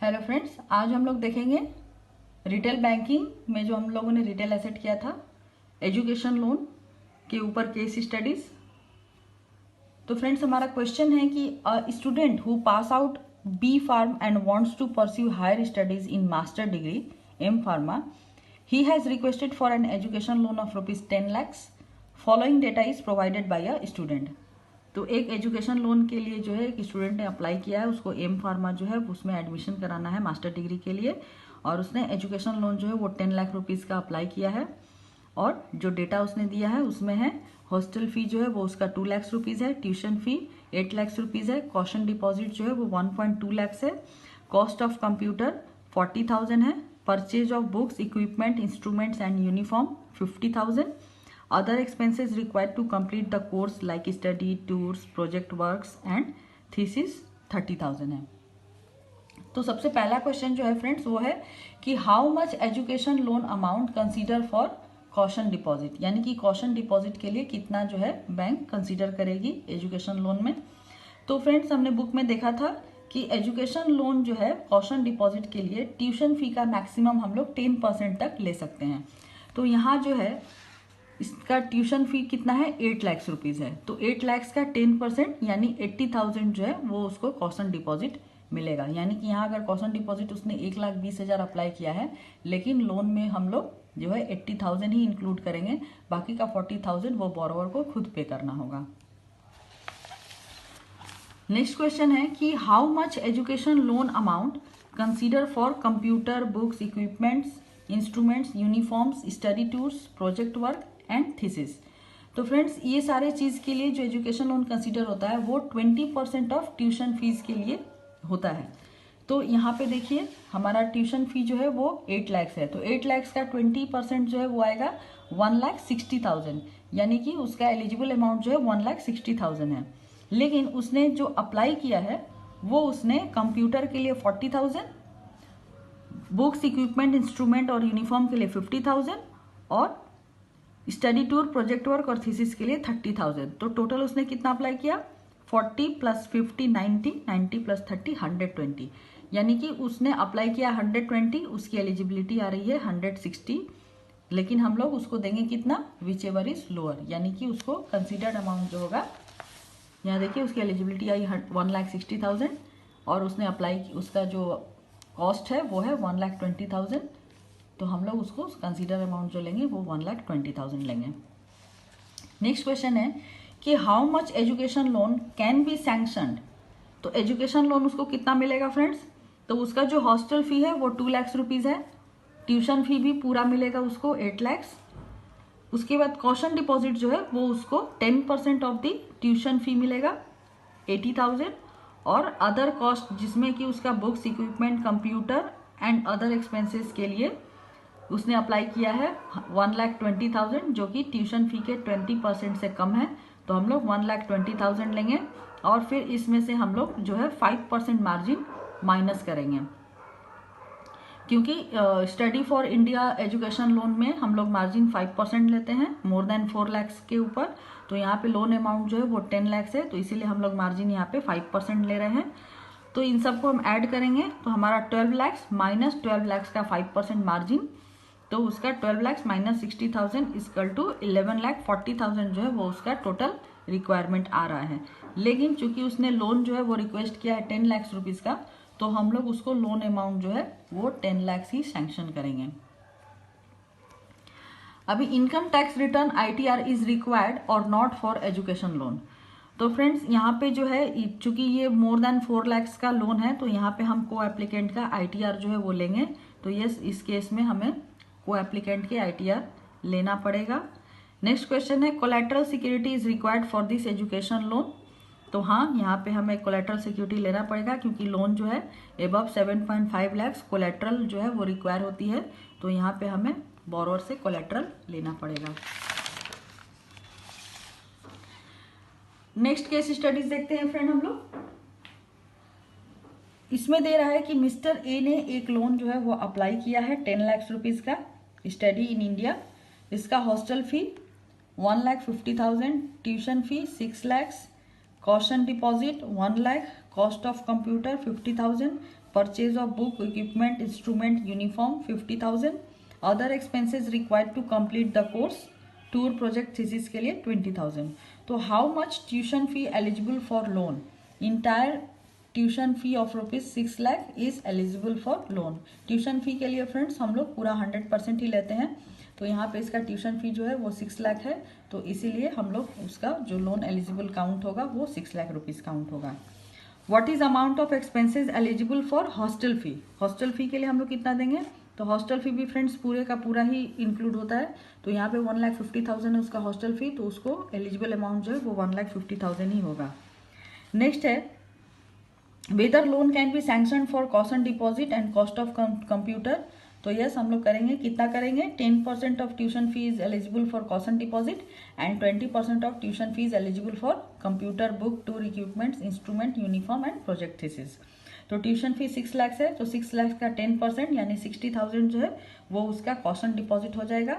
Hello friends, आज हम लोग देखेंगे रिटेल बैंकिंग में जो हम लोगों ने रिटेल एसेट किया था एजुकेशन लोन के ऊपर केस स्टडीज। तो फ्रेंड्स, हमारा क्वेश्चन है कि a student who pass out B pharm and wants to pursue higher studies in master degree M pharma, he has requested for an education loan of rupees 10 lakhs. Following data is provided by a student. तो एक education loan के लिए जो है एक student ने apply किया है, उसको एम फार्मा जो है उसमें एडमिशन कराना है मास्टर डिग्री के लिए, और उसने एजुकेशन लोन जो है वो 10 लाख रुपीज़ का अप्लाई किया है। और जो डेटा उसने दिया है उसमें है हॉस्टल फी जो है वो उसका 2 लाख रुपीज़ है, ट्यूशन फी 8 लाख रुपीज़ है, कॉशन डिपॉजिट जो है वो 1.2 लाख है, कॉस्ट ऑफ कंप्यूटर 40,000 है, purchase of books equipment instruments and uniform 50,000, other expenses required to complete the course like study tours project works and thesis 30,000 है। तो सबसे पहला क्वेश्चन जो है फ्रेंड्स वो है कि how much education loan amount consider for caution deposit, यानी कि कॉशन डिपॉजिट के लिए कितना जो है बैंक कंसीडर करेगी एजुकेशन लोन में। तो फ्रेंड्स, हमने बुक में देखा था कि एजुकेशन लोन जो है कॉशन डिपॉजिट के लिए ट्यूशन फी का मैक्सिमम हम लोग 10% तक ले सकते हैं। तो यहाँ जो है इसका ट्यूशन फी कितना है 8 लाख रुपीज़ है, तो 8 लाख का 10% यानी 80,000 जो है वो उसको कॉशन डिपॉजिट मिलेगा। यानी कि यहाँ अगर कॉशन डिपॉजिट उसने 1,20,000 अप्लाई किया है, लेकिन लोन में हम लोग जो है 80,000 ही इंक्लूड करेंगे, बाकी का 40,000 वो बोरोवर को खुद पे करना होगा। नेक्स्ट क्वेश्चन है कि how much education loan amount consider for computer books equipments instruments uniforms study tours project work and thesis. तो फ्रेंड्स, ये सारे चीज़ के लिए जो एजुकेशन लोन कंसीडर होता है वो 20% ऑफ ट्यूशन फीस के लिए होता है। तो यहाँ पे देखिए हमारा ट्यूशन फी जो है वो 8 लाख है, तो 8 लाख का 20% जो है वो आएगा 1,60,000, यानी कि उसका एलिजिबल अमाउंट जो है 1,60,000 है। लेकिन उसने जो अप्लाई किया है वो उसने कंप्यूटर के लिए 40,000, बुक्स इक्विपमेंट इंस्ट्रूमेंट और यूनिफॉर्म के लिए 50,000 और स्टडी टूर प्रोजेक्ट वर्क और थीसिस के लिए 30,000। तो टोटल उसने कितना अप्लाई किया 40 + 50 90, 90 + 30 120, यानी कि उसने अप्लाई किया 120, उसकी एलिजिबिलिटी आ रही है 160, लेकिन हम लोग उसको देंगे कितना विच एवर इज लोअर, यानी कि उसको कंसिडर्ड अमाउंट जो होगा, यहाँ देखिए उसकी एलिजिबिलिटी आई 1,60,000 और उसने अप्लाई उसका जो कॉस्ट है वो है 1,20,000, तो हम लोग उसको कंसीडर अमाउंट जो लेंगे वो 1,20,000 लेंगे। नेक्स्ट क्वेश्चन है कि how much education loan can B sanctioned. तो एजुकेशन लोन उसको कितना मिलेगा फ्रेंड्स, तो उसका जो हॉस्टल फी है वो 2 लाख रुपीज़ है, ट्यूशन फी भी पूरा मिलेगा उसको 8 लाख, उसके बाद कॉशन डिपॉजिट जो है वो उसको 10% ऑफ द ट्यूशन फी मिलेगा 80,000, और अदर कॉस्ट जिसमें कि उसका books equipment computer and other expenses के लिए उसने अप्लाई किया है 1,20,000, जो कि ट्यूशन फी के 20% से कम है, तो हम लोग 1,20,000 लेंगे और फिर इसमें से हम लोग जो है 5% मार्जिन माइनस करेंगे, क्योंकि study for India education loan में हम लोग मार्जिन 5% लेते हैं मोर देन 4 लाख के ऊपर। तो यहाँ पे लोन अमाउंट जो है वो 10 लाख है, तो इसीलिए हम लोग मार्जिन यहाँ पे 5% ले रहे हैं। तो इन सबको हम ऐड करेंगे तो हमारा 12 लाख माइनस 12 लाख का 5% मार्जिन, तो उसका 12 लाख माइनस 60,000 इक्वल टू 11,40,000 जो है वो उसका टोटल रिक्वायरमेंट आ रहा है। लेकिन चूंकि उसने लोन जो है वो रिक्वेस्ट किया है 10 लाख रुपीज़ का, तो हम लोग उसको लोन अमाउंट जो है वो 10 लाख ही सैंक्शन करेंगे। अभी income tax return ITR is required और नॉट फॉर एजुकेशन लोन। तो फ्रेंड्स, यहाँ पे जो है चूंकि ये मोर देन 4 लाख का लोन है, तो यहाँ पे हम को एप्लीकेंट का ITR जो है वो लेंगे। तो यस, इस केस में हमें को एप्लीकेंट के ITR लेना पड़ेगा। नेक्स्ट क्वेश्चन है collateral security is required for this education loan. तो हाँ, यहाँ पे हमें कोलैटरल सिक्योरिटी लेना पड़ेगा, क्योंकि लोन जो है एबव 7.5 लाख कोलैटरल जो है वो रिक्वायर होती है, तो यहाँ पे हमें बोरोवर से कोलैटरल लेना पड़ेगा। नेक्स्ट केस स्टडीज देखते हैं फ्रेंड हम लोग। इसमें दे रहा है कि मिस्टर ए ने एक लोन जो है वो अप्लाई किया है 10 लाख रुपीज़ का, स्टडी इन इंडिया। इसका hostel fee 1,50,000, tuition fee 6 lakh, caution deposit 1 lakh, cost of computer 50,000, purchase of book, equipment, instrument, uniform 50,000, other expenses required to complete the course, tour, project, thesis के लिए 20,000. तो how much tuition fee eligible for loan? Entire tuition fee of ₹6 lakh is eligible for loan. Tuition fee के लिए friends हम लोग पूरा 100% ही लेते हैं, तो यहाँ पे इसका ट्यूशन फी जो है वो 6 लाख है, तो इसीलिए हम लोग उसका जो लोन एलिजिबल काउंट होगा वो 6 लाख रुपीज़ काउंट होगा. What is amount of expenses eligible for hostel fee? Hostel fee के लिए हम लोग कितना देंगे? तो हॉस्टल फी भी फ्रेंड्स पूरे का पूरा ही इंक्लूड होता है, तो यहाँ पे 1,50,000 है उसका हॉस्टल फी, तो उसको एलिजिबल अमाउंट जो है वो 1,50,000 ही होगा. नेक्स्ट है whether loan can be sanction for cost and deposit and cost of computer. तो यस हम लोग करेंगे, कितना करेंगे? 10% of tuition fee is eligible for cost and deposit and 20% of tuition fee is eligible for computer, book, tour, equipments, instrument, uniform and project thesis. तो tuition fee 6 lakh है, तो 6 लाख का 10% यानी 60,000 जो है वो उसका कॉस्ट एंड डिपॉजिट हो जाएगा.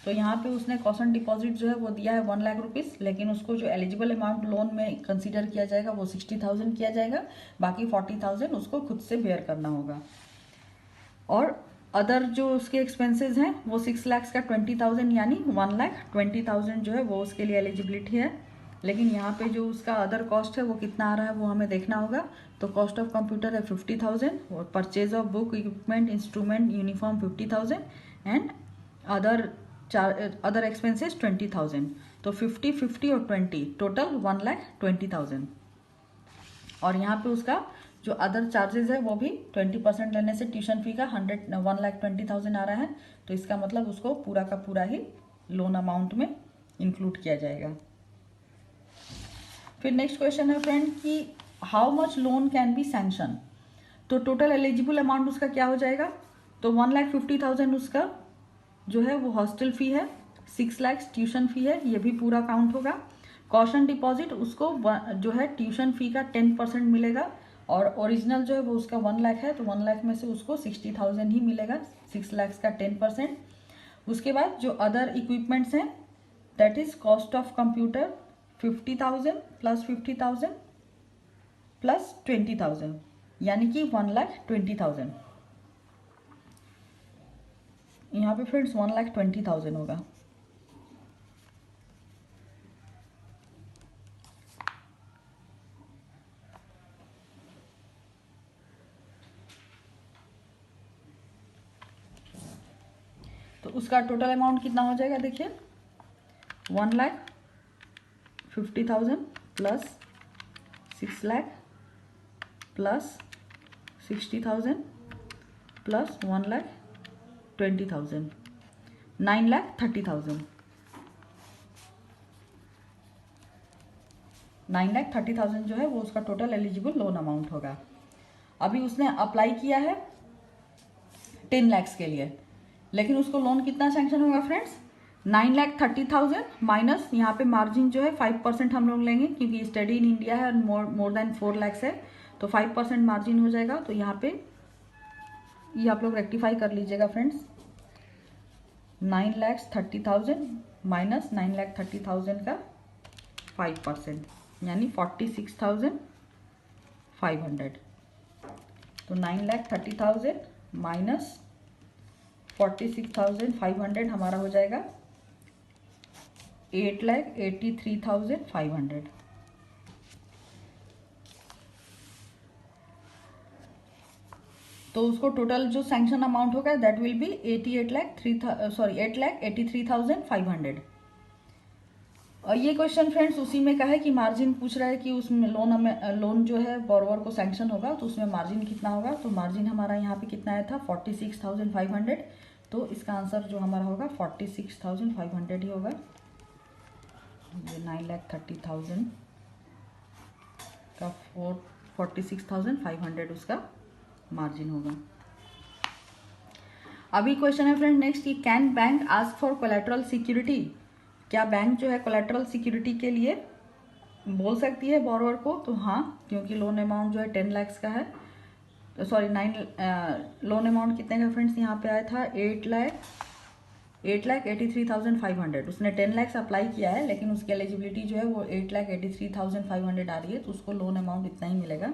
तो यहाँ पे उसने कॉस्ट एंड डिपॉजिट जो है वो दिया है 1 लाख रुपीज़, लेकिन उसको जो एलिजिबल अमाउंट लोन में कंसीडर किया जाएगा वो 60,000 किया जाएगा, बाकी 40,000 उसको खुद से बेयर करना होगा. और अदर जो उसके एक्सपेंसेस हैं वो 6 लाख का 20,000 यानी 1,20,000 जो है वो उसके लिए एलिजिबिलिटी है. लेकिन यहाँ पे जो उसका अदर कॉस्ट है वो कितना आ रहा है वो हमें देखना होगा. तो कॉस्ट ऑफ कंप्यूटर है 50,000 और purchase of book, equipment, instrument, uniform 50,000 and other expenses 20,000. तो 50, 50 और 20 टोटल 1,20,000. और यहाँ पे उसका जो अदर चार्जेस है वो भी 20% लेने से ट्यूशन फी का 1,20,000 आ रहा है, तो इसका मतलब उसको पूरा का पूरा ही लोन अमाउंट में इंक्लूड किया जाएगा. फिर नेक्स्ट क्वेश्चन है फ्रेंड कि how much loan can be sanction. तो टोटल एलिजिबल अमाउंट उसका क्या हो जाएगा? तो 1,50,000 उसका जो है वो हॉस्टल फी है, 6 लाख ट्यूशन फी है, ये भी पूरा काउंट होगा. कॉशन डिपॉजिट उसको जो है ट्यूशन फी का 10% मिलेगा और ओरिजिनल जो है वो उसका 1 लाख है, तो 1 लाख में से उसको 60,000 ही मिलेगा, 6 लाख का 10%. उसके बाद जो अदर इक्विपमेंट्स हैं that is cost of computer 50,000 plus 50,000 plus 20,000 यानी कि 1,20,000. यहाँ पे फ्रेंड्स 1,20,000 होगा. तो उसका टोटल अमाउंट कितना हो जाएगा? देखिए 1,50,000 प्लस 6 लाख प्लस 60,000 प्लस 1,20,000 9,30,000. 9,30,000 जो है वो उसका टोटल एलिजिबल लोन अमाउंट होगा. अभी उसने अप्लाई किया है 10 लाख के लिए, लेकिन उसको लोन कितना सैंक्शन होगा फ्रेंड्स? 9,30,000 माइनस यहाँ पे मार्जिन जो है 5% हम लोग लेंगे क्योंकि स्टडी इन इंडिया है और मोर देन 4 लाख है, तो 5% मार्जिन हो जाएगा. तो यहाँ पे ये आप लोग रेक्टिफाई कर लीजिएगा फ्रेंड्स. 9,30,000 माइनस 9,30,000 का 5% यानी 46,500. तो 9,30,000 माइनस 46,500 हमारा हो जाएगा 8,83,500. तो उसको टोटल जो सैंक्शन अमाउंट होगा दैट विल बी 8,83,500. और ये क्वेश्चन फ्रेंड्स उसी में का है कि मार्जिन पूछ रहा है कि उसमें लोन जो है बोरोवर को सैंक्शन होगा तो उसमें मार्जिन कितना होगा. तो मार्जिन हमारा यहाँ पे कितना आया था 46,500. तो इसका आंसर जो हमारा होगा 46,500 ही होगा. ये 9,30,000 का 46,500 उसका मार्जिन होगा. अभी क्वेश्चन है फ्रेंड नेक्स्ट कि can bank ask for collateral security. क्या बैंक जो है कोलैटरल सिक्योरिटी के लिए बोल सकती है बोरोवर को? तो हाँ, क्योंकि लोन अमाउंट जो है 10 लाख का है. सॉरी लोन अमाउंट कितने का फ्रेंड्स यहाँ पे आया था 8,83,500. उसने 10 लाख अप्लाई किया है लेकिन उसकी एलिजिबिलिटी जो है वो 8,83,500 आ रही है, तो उसको लोन अमाउंट इतना ही मिलेगा.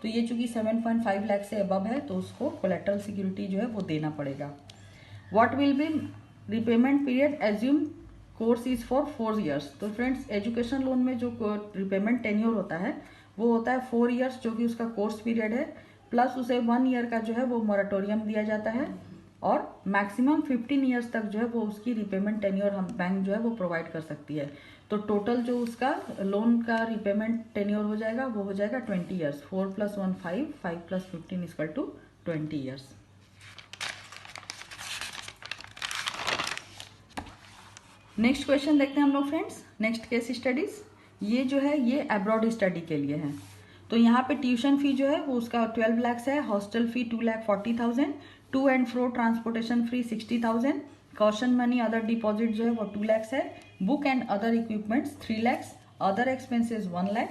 तो ये चूंकि 7.5 लाख से अबव है तो उसको कोलेटरल सिक्योरिटी जो है वो देना पड़ेगा। What will B repayment period assume course is for 4 years. तो फ्रेंड्स एजुकेशन लोन में जो रिपेमेंट टेन्योर होता है वो होता है 4 ईयर्स, जो कि उसका कोर्स पीरियड है, प्लस उसे 1 ईयर का जो है वो मोरेटोरियम दिया जाता है और मैक्सिमम 15 ईयर्स तक जो है वो उसकी रिपेमेंट टेन्योर हम बैंक जो है वो प्रोवाइड कर सकती है। तो टोटल जो उसका लोन का रिपेमेंट टेन्योर हो जाएगा वो हो जाएगा 20 ईयर्स। 4 + 1 5, 5 + 15 = 20 ईयर्स। नेक्स्ट क्वेश्चन देखते हैं हम लोग फ्रेंड्स। नेक्स्ट केस स्टडीज, ये जो है ये अब्रॉड स्टडी के लिए है। तो यहाँ पे ट्यूशन फी जो है वो उसका 12 लाख है, hostel fee 2,40,000, to and fro transportation free 60,000, caution money other deposit जो है वो 2 लाख है, book and other equipments 3 lakh, other expenses 1 lakh,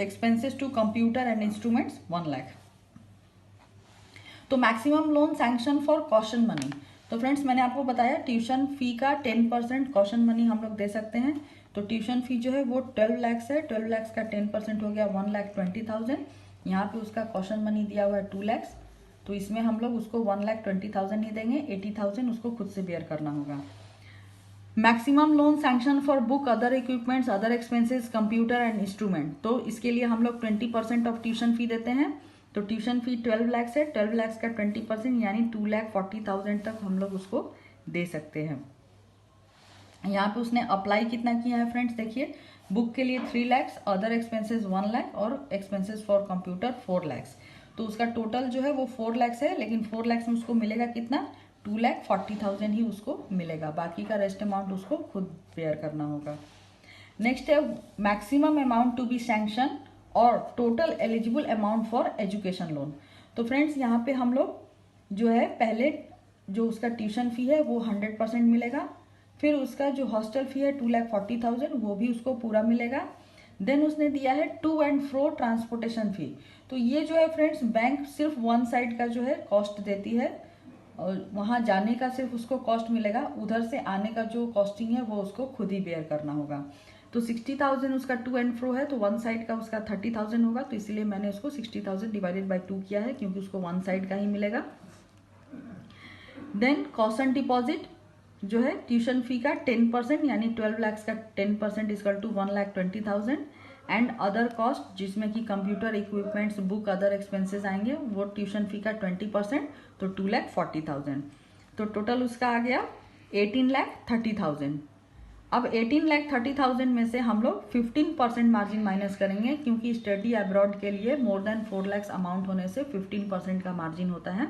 expenses to computer and instruments 1 lakh. तो maximum loan sanction for caution money, तो फ्रेंड्स मैंने आपको बताया ट्यूशन फी का 10% कॉशन मनी हम लोग दे सकते हैं। तो ट्यूशन फी जो है वो 12 लाख है, 12 लाख का 10% हो गया 1,20,000। यहाँ पे उसका कॉशन मनी दिया हुआ है 2 लाख, तो इसमें हम लोग उसको 1,20,000 ही देंगे, 80,000 उसको खुद से बेयर करना होगा। Maximum loan sanction for book other equipments other expenses computer and instrument, तो इसके लिए हम लोग 20% ऑफ ट्यूशन फी देते हैं। तो ट्यूशन फी 12 लाख है, 12 लाख का 20% यानी 2,40,000 तक हम लोग उसको दे सकते हैं। यहाँ पे उसने अप्लाई कितना किया है फ्रेंड्स, देखिए बुक के लिए 3 लाख, अदर एक्सपेंसेस 1 लाख और एक्सपेंसेस फॉर कंप्यूटर 4 लाख। तो उसका टोटल जो है वो 4 लाख है, लेकिन 4 लाख में उसको मिलेगा कितना, 2,40,000 ही उसको मिलेगा, बाकी का रेस्ट अमाउंट उसको खुद बेयर करना होगा। नेक्स्ट है maximum amount to be sanction और total eligible amount for education loan. तो फ्रेंड्स यहाँ पे हम लोग जो है पहले जो उसका ट्यूशन फी है वो 100% मिलेगा, फिर उसका जो हॉस्टल फी है 2,40,000 वो भी उसको पूरा मिलेगा। देन उसने दिया है टू एंड फ्रो ट्रांसपोर्टेशन फी, तो ये जो है फ्रेंड्स बैंक सिर्फ 1 साइड का जो है कॉस्ट देती है, और वहाँ जाने का सिर्फ उसको कॉस्ट मिलेगा, उधर से आने का जो कॉस्टिंग है वो उसको खुद ही बेयर करना होगा। तो 60,000 उसका टू एंड फ्रो है, तो 1 साइड का उसका 30,000 होगा, तो इसलिए मैंने उसको 60,000 डिवाइडेड बाई 2 किया है क्योंकि उसको 1 साइड का ही मिलेगा। देन कॉशन डिपॉजिट जो है ट्यूशन फी का 10% यानी 12 लाख का 10% = 1,20,000 एंड अदर कॉस्ट जिसमें कि computer equipments book other expenses आएंगे वो ट्यूशन फी का 20%, तो 2,40,000। तो टोटल उसका आ गया 18,30,000। अब 18,30,000 में से हम लोग 15% मार्जिन माइनस करेंगे, क्योंकि स्टडी अब्रॉड के लिए मोर देन 4 लाख अमाउंट होने से 15% का मार्जिन होता है।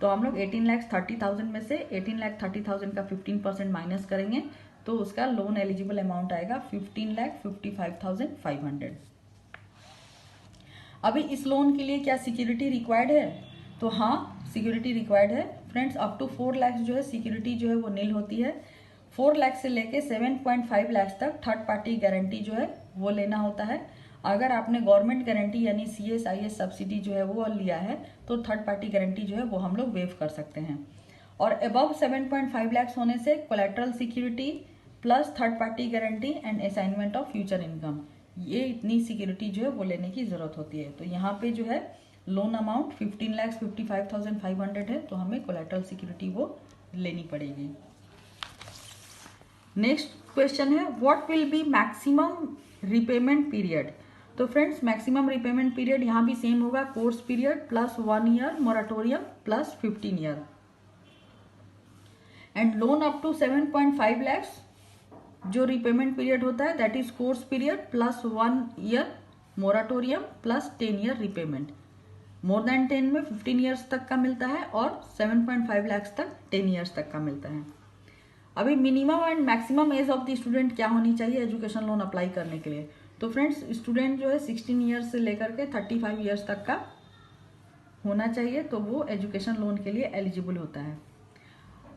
तो हम लोग 18,30,000 में से 18,30,000 का 15% माइनस करेंगे, तो उसका लोन एलिजिबल अमाउंट आएगा 15,55,500। अभी इस लोन के लिए क्या सिक्योरिटी रिक्वायर्ड है, तो हाँ सिक्योरिटी रिक्वायर्ड है फ्रेंड्स। अप टू 4 लाख जो है सिक्योरिटी जो है वो नील होती है। 4 लाख से लेके 7.5 लाख तक थर्ड पार्टी गारंटी जो है वो लेना होता है। अगर आपने गवर्नमेंट गारंटी यानी CSIS सब्सिडी जो है वो लिया है तो थर्ड पार्टी गारंटी जो है वो हम लोग वेव कर सकते हैं। और अबव 7.5 लाख होने से collateral security plus third party guarantee and assignment of future income, ये इतनी सिक्योरिटी जो है वो लेने की जरूरत होती है। तो यहाँ पे जो है लोन अमाउंट 15,55,500 है, तो हमें कोलेटरल सिक्योरिटी वो लेनी पड़ेगी। नेक्स्ट क्वेश्चन है what will be maximum repayment period. तो फ्रेंड्स मैक्सिमम रिपेमेंट पीरियड यहाँ भी सेम होगा, course period plus 1 year moratorium plus 15 year and loan up to 7.5 lakh जो रिपेमेंट पीरियड होता है that is course period plus 1 year moratorium plus 10 year repayment. More than 10 में 15 years तक का मिलता है और 7.5 लाख तक 10 ईयर्स तक का मिलता है। अभी minimum and maximum age of the student क्या होनी चाहिए एजुकेशन लोन अप्लाई करने के लिए, तो फ्रेंड्स स्टूडेंट जो है 16 ईयर्स से लेकर के 35 ईयर्स तक का होना चाहिए, तो वो एजुकेशन लोन के लिए एलिजिबल होता है।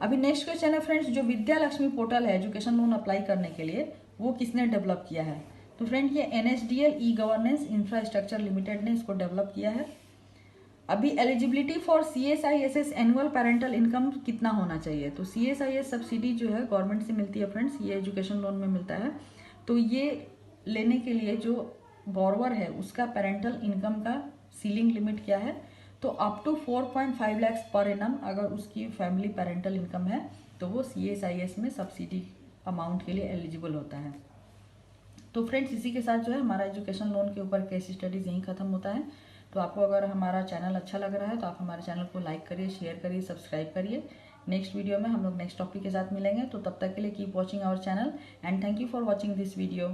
अभी नेक्स्ट क्वेश्चन है फ्रेंड्स, जो विद्या लक्ष्मी पोर्टल है एजुकेशन लोन अप्लाई करने के लिए वो किसने डेवलप किया है, तो फ्रेंड ये NSDL ई-गवर्नेंस इंफ्रास्ट्रक्चर लिमिटेड ने इसको डेवलप किया है। अभी eligibility for CSIS annual parental income कितना होना चाहिए, तो CSIS सब्सिडी जो है गवर्नमेंट से मिलती है फ्रेंड्स, ये एजुकेशन लोन में मिलता है। तो ये लेने के लिए जो बॉरोवर है उसका पेरेंटल इनकम का सीलिंग लिमिट क्या है, तो up to 4.5 lakh per annum अगर उसकी फैमिली पेरेंटल इनकम है तो वो CSIS में सब्सिडी अमाउंट के लिए एलिजिबल होता है। तो फ्रेंड्स इसी के साथ जो है हमारा एजुकेशन लोन के ऊपर केस स्टडीज़ यहीं खत्म होता है। तो आपको अगर हमारा चैनल अच्छा लग रहा है तो आप हमारे चैनल को लाइक करिए, शेयर करिए, सब्सक्राइब करिए। नेक्स्ट वीडियो में हम लोग नेक्स्ट टॉपिक के साथ मिलेंगे, तो तब तक के लिए keep watching our channel and thank you for watching this video.